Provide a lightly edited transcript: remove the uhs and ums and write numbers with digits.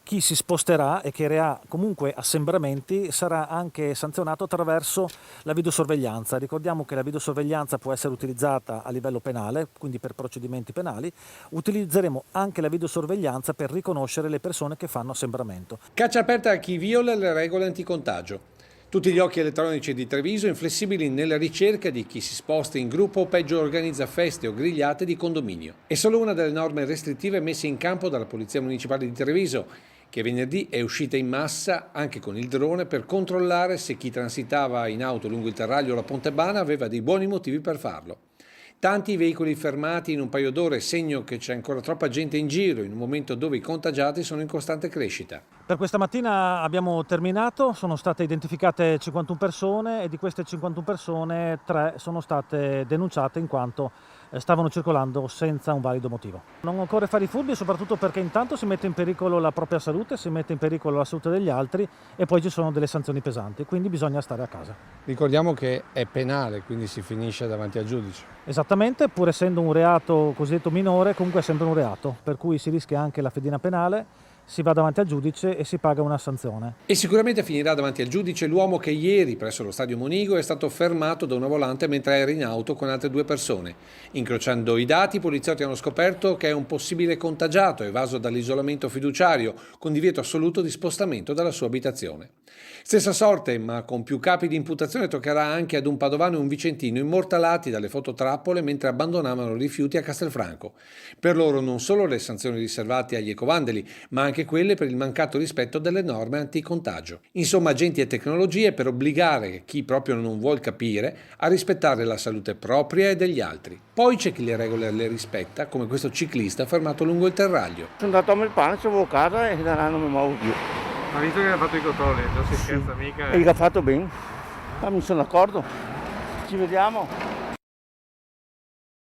Chi si sposterà e crea comunque assembramenti sarà anche sanzionato attraverso la videosorveglianza. Ricordiamo che la videosorveglianza può essere utilizzata a livello penale, quindi per procedimenti penali. Utilizzeremo anche la videosorveglianza per riconoscere le persone che fanno assembramento. Caccia aperta a chi viola le regole anticontagio. Tutti gli occhi elettronici di Treviso inflessibili nella ricerca di chi si sposta in gruppo o peggio organizza feste o grigliate di condominio. È solo una delle norme restrittive messe in campo dalla Polizia Municipale di Treviso, che venerdì è uscita in massa anche con il drone per controllare se chi transitava in auto lungo il Terraglio o la Pontebana aveva dei buoni motivi per farlo. Tanti veicoli fermati in un paio d'ore, segno che c'è ancora troppa gente in giro in un momento dove i contagiati sono in costante crescita. Per questa mattina abbiamo terminato, sono state identificate 51 persone e di queste 51 persone 3 sono state denunciate in quanto stavano circolando senza un valido motivo. Non occorre fare i furbi, soprattutto perché intanto si mette in pericolo la propria salute, si mette in pericolo la salute degli altri e poi ci sono delle sanzioni pesanti, quindi bisogna stare a casa. Ricordiamo che è penale, quindi si finisce davanti al giudice. Esattamente, pur essendo un reato cosiddetto minore, comunque è sempre un reato, per cui si rischia anche la fedina penale, si va davanti al giudice e si paga una sanzione. E sicuramente finirà davanti al giudice l'uomo che ieri presso lo stadio Monigo è stato fermato da una volante mentre era in auto con altre 2 persone. Incrociando i dati, i poliziotti hanno scoperto che è un possibile contagiato evaso dall'isolamento fiduciario, con divieto assoluto di spostamento dalla sua abitazione. Stessa sorte, ma con più capi di imputazione, toccherà anche ad un padovano e un vicentino immortalati dalle fototrappole mentre abbandonavano rifiuti a Castelfranco. Per loro non solo le sanzioni riservate agli ecovandeli, ma anche quelle per il mancato rispetto delle norme anticontagio. Insomma, agenti e tecnologie per obbligare chi proprio non vuol capire a rispettare la salute propria e degli altri. Poi c'è chi le regole le rispetta, come questo ciclista fermato lungo il Terraglio. Sono andato a Melpane, c'avevo casa e da là non mi muovo più. Ma visto che ha fatto i controlli, non si scherza mica. E l'ha fatto bene. Ma mi sono d'accordo. Ci vediamo.